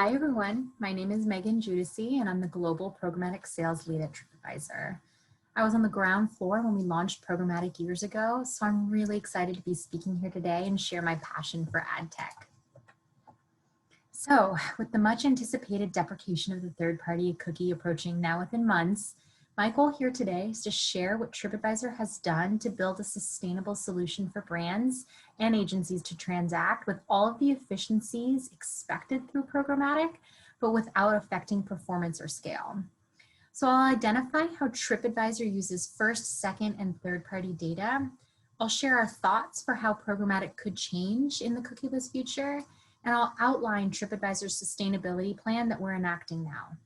Hi everyone, my name is Giudice and I'm the Global Programmatic Sales Lead at TripAdvisor. I was on the ground floor when we launched Programmatic years ago, so I'm really excited to be speaking here today and share my passion for ad tech. So, with the much anticipated deprecation of the third-party cookie approaching now within months, my goal here today is to share what TripAdvisor has done to build a sustainable solution for brands and agencies to transact with all of the efficiencies expected through programmatic, but without affecting performance or scale. So I'll identify how TripAdvisor uses first, second, and third-party data. I'll share our thoughts for how programmatic could change in the cookieless future, and I'll outline TripAdvisor's sustainability plan that we're enacting now.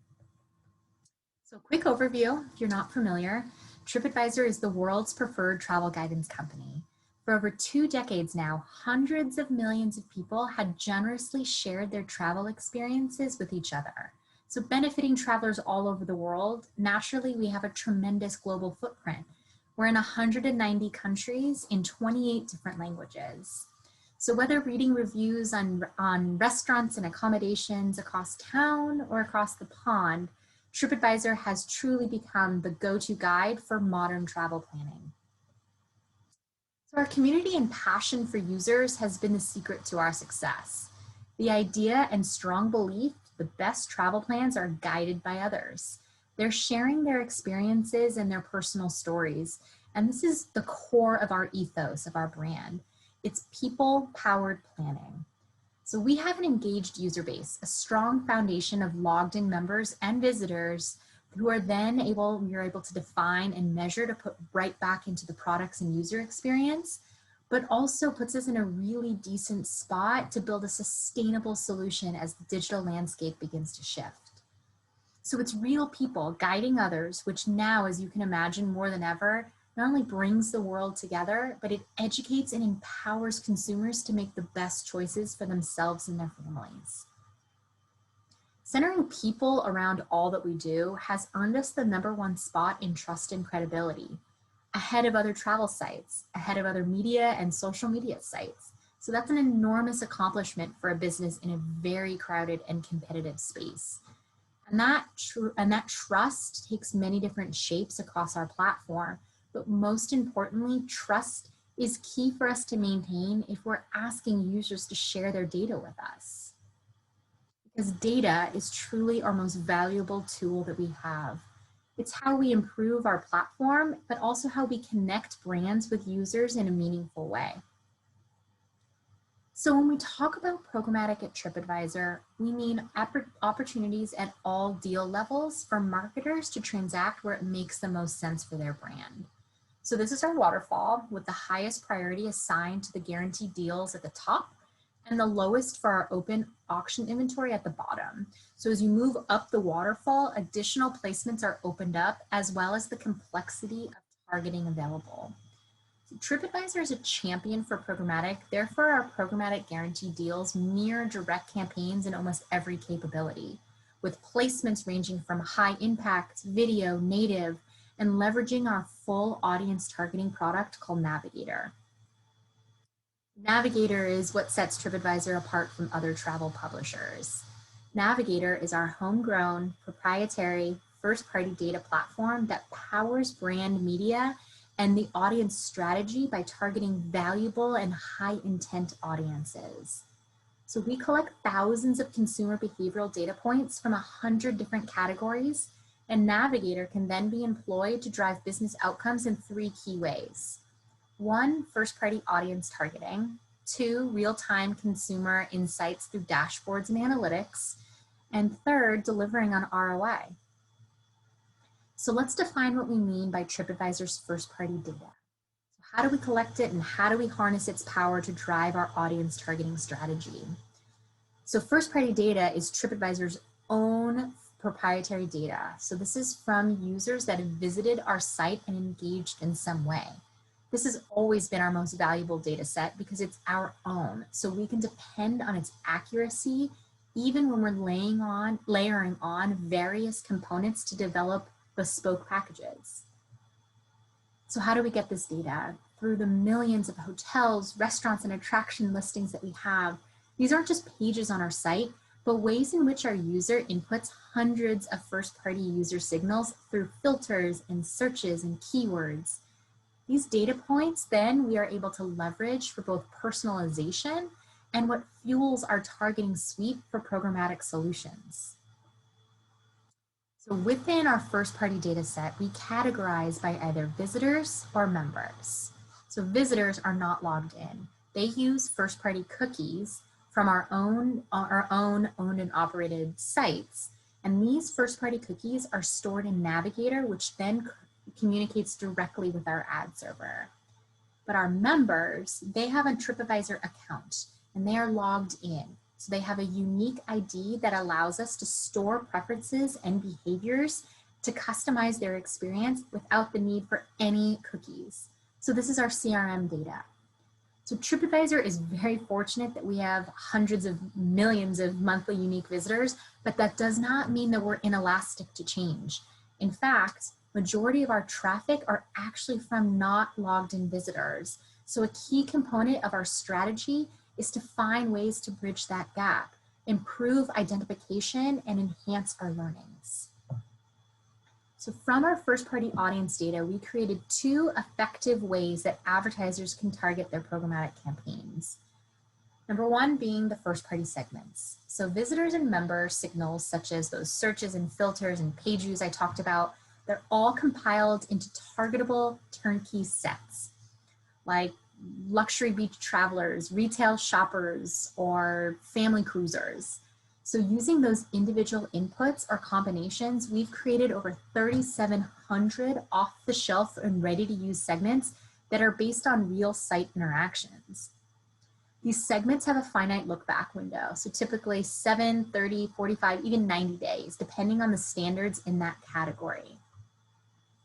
So quick overview, if you're not familiar, TripAdvisor is the world's preferred travel guidance company. For over 2 decades now, hundreds of millions of people had generously shared their travel experiences with each other. So benefiting travelers all over the world, naturally we have a tremendous global footprint. We're in 190 countries in 28 different languages. So whether reading reviews on restaurants and accommodations across town or across the pond, TripAdvisor has truly become the go-to guide for modern travel planning. So our community and passion for users has been the secret to our success. The idea and strong belief the best travel plans are guided by others. They're sharing their experiences and their personal stories, and this is the core of our ethos of our brand. It's people-powered planning. So we have an engaged user base, a strong foundation of logged in members and visitors who are then we're able to define and measure to put right back into the products and user experience, but also puts us in a really decent spot to build a sustainable solution as the digital landscape begins to shift. So it's real people guiding others, which now, as you can imagine more than ever, not only brings the world together, but it educates and empowers consumers to make the best choices for themselves and their families. Centering people around all that we do has earned us the #1 spot in trust and credibility, ahead of other travel sites, ahead of other media and social media sites. So that's an enormous accomplishment for a business in a very crowded and competitive space. And that trust takes many different shapes across our platform. But most importantly, trust is key for us to maintain if we're asking users to share their data with us. Because data is truly our most valuable tool that we have. It's how we improve our platform, but also how we connect brands with users in a meaningful way. So when we talk about programmatic at TripAdvisor, we mean opportunities at all deal levels for marketers to transact where it makes the most sense for their brand. So this is our waterfall with the highest priority assigned to the guaranteed deals at the top and the lowest for our open auction inventory at the bottom. So as you move up the waterfall, additional placements are opened up as well as the complexity of targeting available. So TripAdvisor is a champion for programmatic, therefore our programmatic guaranteed deals mirror direct campaigns in almost every capability, with placements ranging from high impact, video, native, and leveraging our full audience targeting product called Navigator. Navigator is what sets TripAdvisor apart from other travel publishers. Navigator is our homegrown, proprietary, first-party data platform that powers brand media and the audience strategy by targeting valuable and high-intent audiences. So we collect thousands of consumer behavioral data points from 100 different categories, and Navigator can then be employed to drive business outcomes in 3 key ways. 1, first-party audience targeting. 2, real-time consumer insights through dashboards and analytics. And 3rd, delivering on ROI. So let's define what we mean by TripAdvisor's first-party data. So how do we collect it and how do we harness its power to drive our audience targeting strategy? So first-party data is TripAdvisor's own proprietary data. So this is from users that have visited our site and engaged in some way. This has always been our most valuable data set because it's our own. So we can depend on its accuracy even when we're layering on various components to develop bespoke packages. So how do we get this data? Through the millions of hotels, restaurants, and attraction listings that we have. These aren't just pages on our site, but ways in which our user inputs hundreds of first-party user signals through filters and searches and keywords. These data points then we are able to leverage for both personalization and what fuels our targeting suite for programmatic solutions. So within our first-party data set, we categorize by either visitors or members. So visitors are not logged in. They use first-party cookies from our own owned and operated sites. And these first-party cookies are stored in Navigator, which then communicates directly with our ad server. But our members, they have a TripAdvisor account and they are logged in. So they have a unique ID that allows us to store preferences and behaviors to customize their experience without the need for any cookies. So this is our CRM data. So TripAdvisor is very fortunate that we have hundreds of millions of monthly unique visitors, but that does not mean that we're inelastic to change. In fact, majority of our traffic are actually from not logged in visitors. So a key component of our strategy is to find ways to bridge that gap, improve identification, and enhance our learnings. So from our first-party audience data, we created 2 effective ways that advertisers can target their programmatic campaigns. Number 1 being the first-party segments. So visitors and member signals, such as those searches and filters and page views I talked about, they're all compiled into targetable turnkey sets, like luxury beach travelers, retail shoppers, or family cruisers. So using those individual inputs or combinations, we've created over 3,700 off-the-shelf and ready-to-use segments that are based on real site interactions. These segments have a finite look-back window, so typically 7, 30, 45, even 90 days, depending on the standards in that category.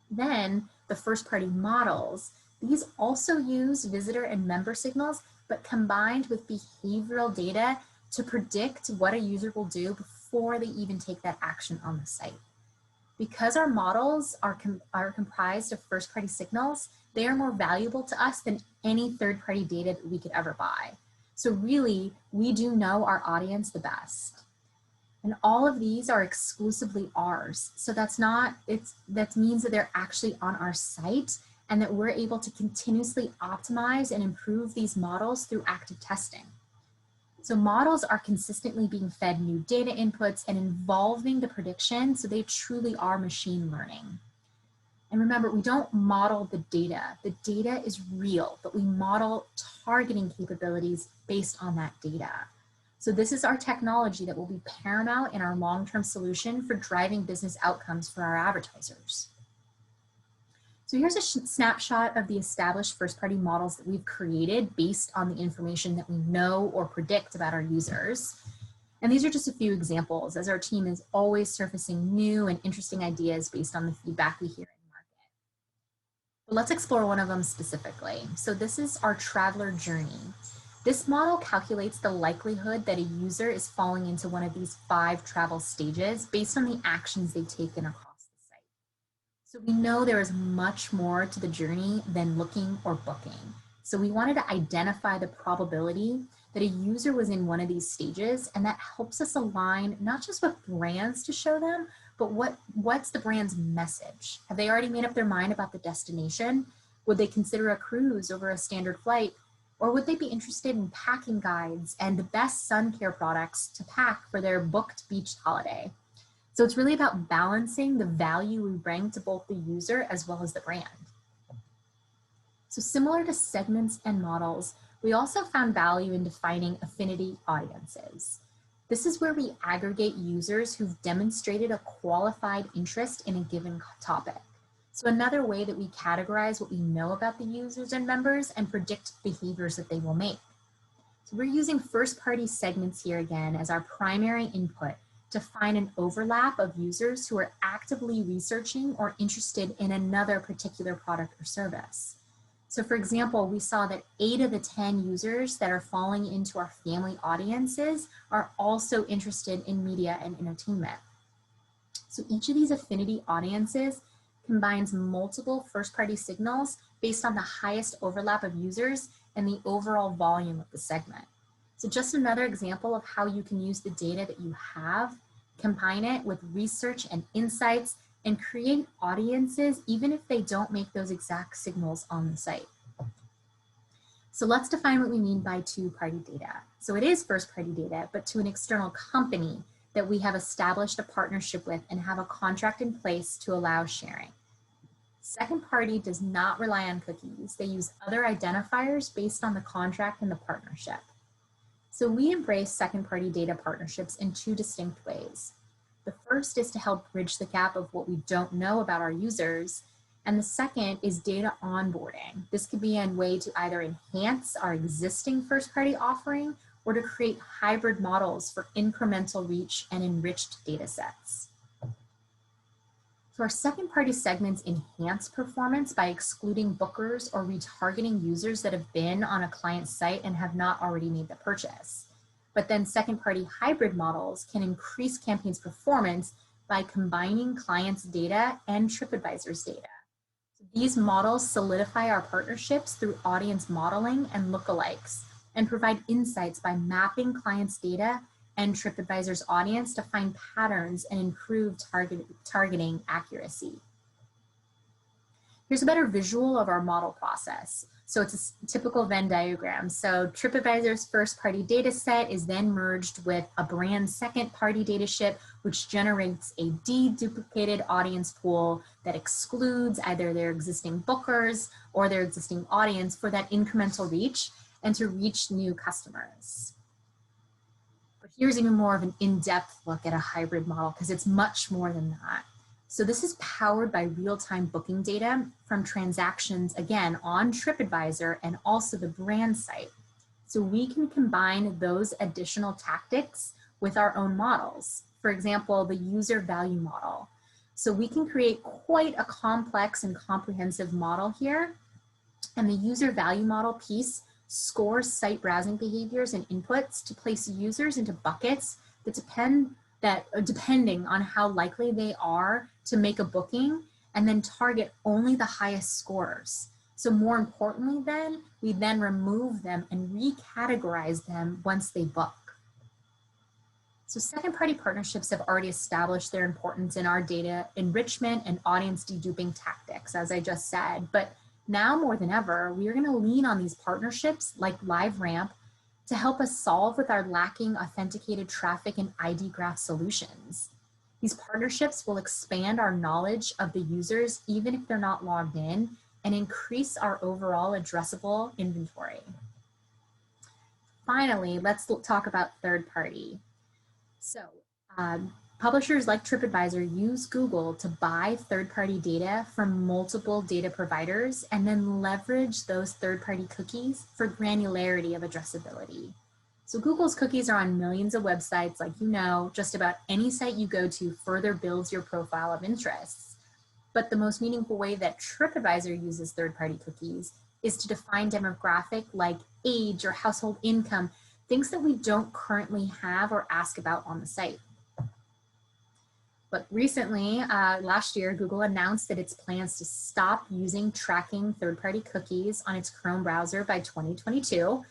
Then the first-party models, these also use visitor and member signals, but combined with behavioral data to predict what a user will do before they even take that action on the site. Because our models are comprised of first-party signals, they are more valuable to us than any third-party data that we could ever buy. So really, we do know our audience the best. And all of these are exclusively ours. So that means that they're actually on our site and that we're able to continuously optimize and improve these models through active testing. So models are consistently being fed new data inputs and involving the prediction, so they truly are machine learning. And remember, we don't model the data. The data is real, but we model targeting capabilities based on that data. So this is our technology that will be paramount in our long-term solution for driving business outcomes for our advertisers. So here's a snapshot of the established first-party models that we've created based on the information that we know or predict about our users. And these are just a few examples, as our team is always surfacing new and interesting ideas based on the feedback we hear in the market. But let's explore one of them specifically. So this is our traveler journey. This model calculates the likelihood that a user is falling into one of these 5 travel stages based on the actions they've taken across the site. So we know there is much more to the journey than looking or booking. So we wanted to identify the probability that a user was in one of these stages, and that helps us align not just what brands to show them, but what's the brand's message? Have they already made up their mind about the destination? Would they consider a cruise over a standard flight? Or would they be interested in packing guides and the best sun care products to pack for their booked beach holiday? So it's really about balancing the value we bring to both the user as well as the brand. So similar to segments and models, we also found value in defining affinity audiences. This is where we aggregate users who've demonstrated a qualified interest in a given topic. So another way that we categorize what we know about the users and members and predict behaviors that they will make. So we're using first-party segments here again as our primary input to find an overlap of users who are actively researching or interested in another particular product or service. So for example, we saw that 8 of the 10 users that are falling into our family audiences are also interested in media and entertainment. So each of these affinity audiences combines multiple first-party signals based on the highest overlap of users and the overall volume of the segment. So just another example of how you can use the data that you have, combine it with research and insights, and create audiences even if they don't make those exact signals on the site. So let's define what we mean by two-party data. So it is first-party data, but to an external company that we have established a partnership with and have a contract in place to allow sharing. Second party does not rely on cookies. They use other identifiers based on the contract and the partnership. So we embrace second-party data partnerships in two distinct ways. The first is to help bridge the gap of what we don't know about our users, and the second is data onboarding. This could be a way to either enhance our existing first-party offering or to create hybrid models for incremental reach and enriched data sets. So our second-party segments enhance performance by excluding bookers or retargeting users that have been on a client site and have not already made the purchase. But then second-party hybrid models can increase campaigns' performance by combining clients' data and TripAdvisor's data. So these models solidify our partnerships through audience modeling and lookalikes, and provide insights by mapping clients' data and TripAdvisor's audience to find patterns and improve targeting accuracy. Here's a better visual of our model process. So it's a typical Venn diagram. So TripAdvisor's first-party data set is then merged with a brand second-party data set, which generates a deduplicated audience pool that excludes either their existing bookers or their existing audience for that incremental reach and to reach new customers. But here's even more of an in-depth look at a hybrid model because it's much more than that. So this is powered by real-time booking data from transactions, again, on TripAdvisor and also the brand site. So we can combine those additional tactics with our own models. For example, the user value model. So we can create quite a complex and comprehensive model here. And the user value model piece scores site browsing behaviors and inputs to place users into buckets that depending on how likely they are to make a booking, and then target only the highest scores. So more importantly then, we then remove them and recategorize them once they book. So second-party partnerships have already established their importance in our data enrichment and audience deduping tactics, as I just said, but now more than ever, we are going to lean on these partnerships like LiveRamp to help us solve with our lacking authenticated traffic and ID graph solutions. These partnerships will expand our knowledge of the users even if they're not logged in and increase our overall addressable inventory. Finally, let's talk about third party. So publishers like TripAdvisor use Google to buy third-party data from multiple data providers and then leverage those third-party cookies for granularity of addressability. So Google's cookies are on millions of websites, like you know, just about any site you go to further builds your profile of interests. But the most meaningful way that TripAdvisor uses third-party cookies is to define demographic like age or household income, things that we don't currently have or ask about on the site. But recently, last year, Google announced that its plans to stop using tracking third-party cookies on its Chrome browser by 2022.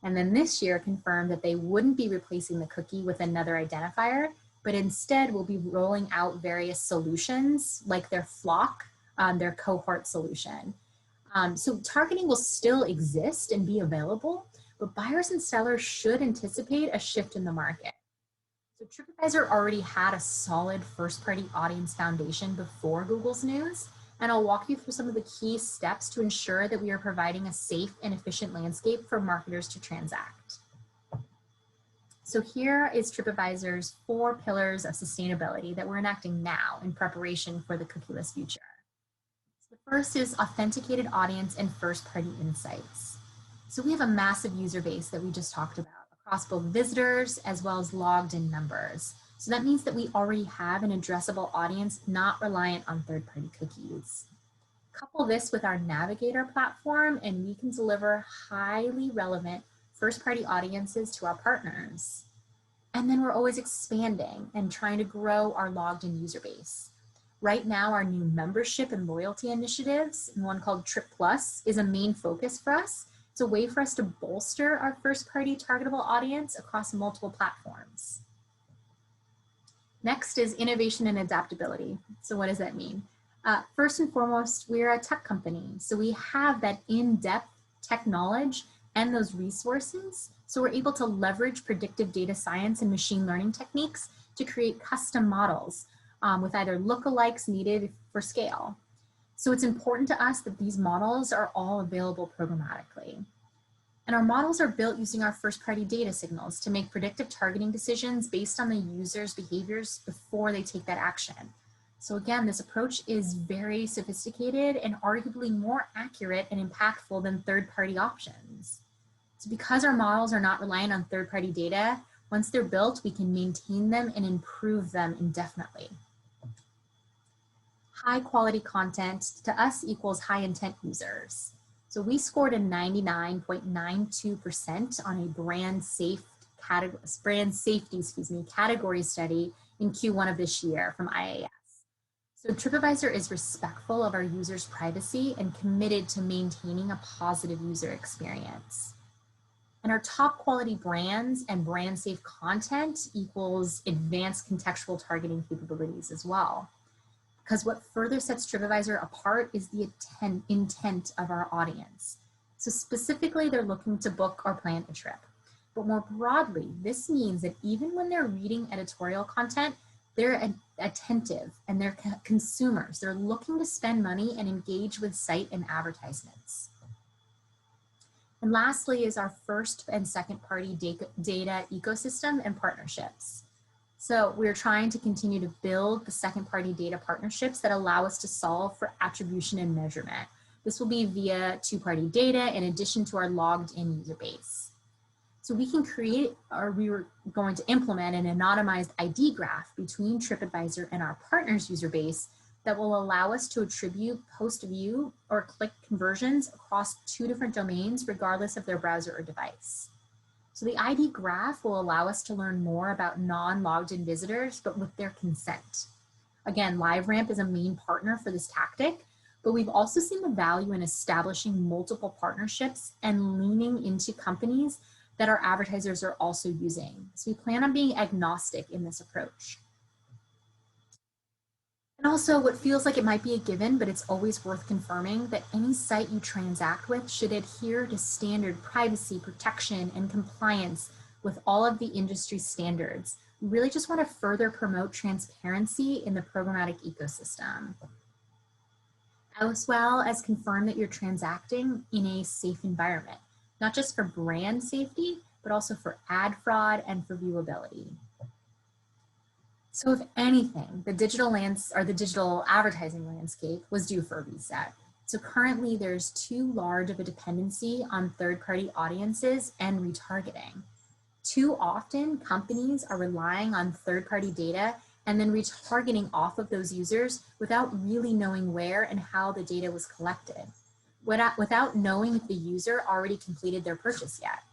And then this year confirmed that they wouldn't be replacing the cookie with another identifier, but instead will be rolling out various solutions like their Flock, their cohort solution. So targeting will still exist and be available, but buyers and sellers should anticipate a shift in the market. So TripAdvisor already had a solid first-party audience foundation before Google's news, and I'll walk you through some of the key steps to ensure that we are providing a safe and efficient landscape for marketers to transact. So here is TripAdvisor's 4 pillars of sustainability that we're enacting now in preparation for the cookieless future. So the first is authenticated audience and first-party insights. So we have a massive user base that we just talked about, across both visitors as well as logged in members. So that means that we already have an addressable audience not reliant on third-party cookies. Couple this with our Navigator platform and we can deliver highly relevant first-party audiences to our partners. And then we're always expanding and trying to grow our logged in user base. Right now, our new membership and loyalty initiatives, and one called Trip Plus, is a main focus for us. It's It's a way for us to bolster our first-party targetable audience across multiple platforms. Next is innovation and adaptability. So what does that mean? First and foremost, we're a tech company. So we have that in-depth tech knowledge and those resources. So we're able to leverage predictive data science and machine learning techniques to create custom models with either lookalikes needed for scale. So it's important to us that these models are all available programmatically. And our models are built using our first-party data signals to make predictive targeting decisions based on the user's behaviors before they take that action. So again, this approach is very sophisticated and arguably more accurate and impactful than third-party options. So because our models are not reliant on third-party data, once they're built, we can maintain them and improve them indefinitely. High quality content to us equals high intent users. So we scored a 99.92% on a brand safety category study in Q1 of this year from IAS. So TripAdvisor is respectful of our users' privacy and committed to maintaining a positive user experience. And our top quality brands and brand safe content equals advanced contextual targeting capabilities as well. Because what further sets TripAdvisor apart is the intent of our audience. So specifically, they're looking to book or plan a trip. But more broadly, this means that even when they're reading editorial content, they're attentive and they're consumers. They're looking to spend money and engage with site and advertisements. And lastly is our first and second party data ecosystem and partnerships. So we're trying to continue to build the second party data partnerships that allow us to solve for attribution and measurement. This will be via two-party data in addition to our logged in user base. So we can create, or we were going to implement an anonymized ID graph between TripAdvisor and our partners user base that will allow us to attribute post view or click conversions across two different domains, regardless of their browser or device. So the ID graph will allow us to learn more about non-logged in visitors, but with their consent. Again, LiveRamp is a main partner for this tactic, but we've also seen the value in establishing multiple partnerships and leaning into companies that our advertisers are also using. So we plan on being agnostic in this approach. And also what feels like it might be a given, but it's always worth confirming that any site you transact with should adhere to standard privacy, protection, and compliance with all of the industry standards. We really just want to further promote transparency in the programmatic ecosystem, as well as confirm that you're transacting in a safe environment, not just for brand safety, but also for ad fraud and for viewability. So if anything, the digital advertising landscape was due for a reset. So currently there's too large of a dependency on third-party audiences and retargeting. Too often companies are relying on third-party data and then retargeting off of those users without really knowing where and how the data was collected, without knowing if the user already completed their purchase yet.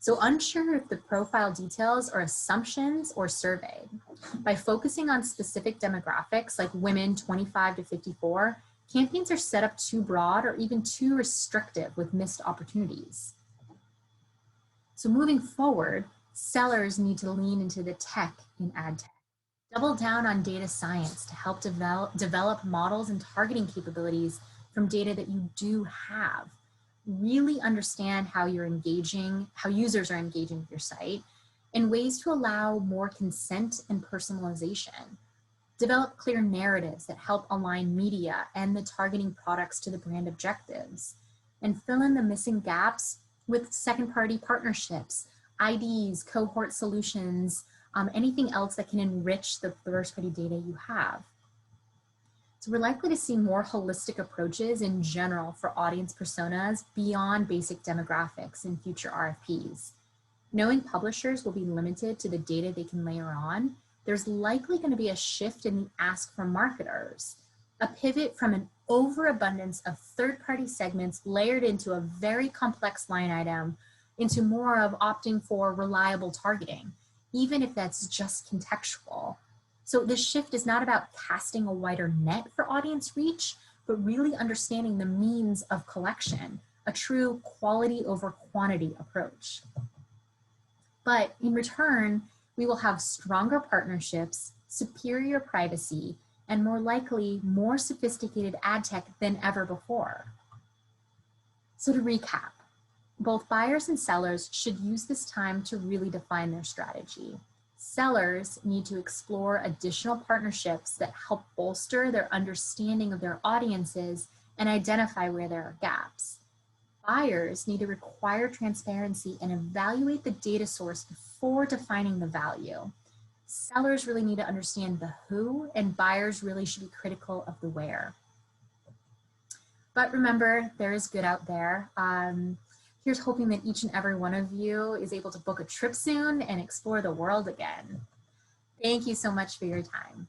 So unsure if the profile details are assumptions or surveyed. By focusing on specific demographics like women 25 to 54, campaigns are set up too broad or even too restrictive with missed opportunities. So moving forward, sellers need to lean into the tech in ad tech. Double down on data science to help develop models and targeting capabilities from data that you do have. Really understand how users are engaging with your site, and ways to allow more consent and personalization. Develop clear narratives that help align media and the targeting products to the brand objectives, and fill in the missing gaps with second-party partnerships, IDs, cohort solutions, anything else that can enrich the first-party data you have. So we're likely to see more holistic approaches in general for audience personas beyond basic demographics in future RFPs. Knowing publishers will be limited to the data they can layer on, there's likely going to be a shift in the ask from marketers, a pivot from an overabundance of third-party segments layered into a very complex line item into more of opting for reliable targeting, even if that's just contextual. So this shift is not about casting a wider net for audience reach, but really understanding the means of collection, a true quality over quantity approach. But in return, we will have stronger partnerships, superior privacy, and more likely, more sophisticated ad tech than ever before. So to recap, both buyers and sellers should use this time to really define their strategy. Sellers need to explore additional partnerships that help bolster their understanding of their audiences and identify where there are gaps. Buyers need to require transparency and evaluate the data source before defining the value. Sellers really need to understand the who, and buyers really should be critical of the where. But remember, there is good out there. Here's hoping that each and every one of you is able to book a trip soon and explore the world again. Thank you so much for your time.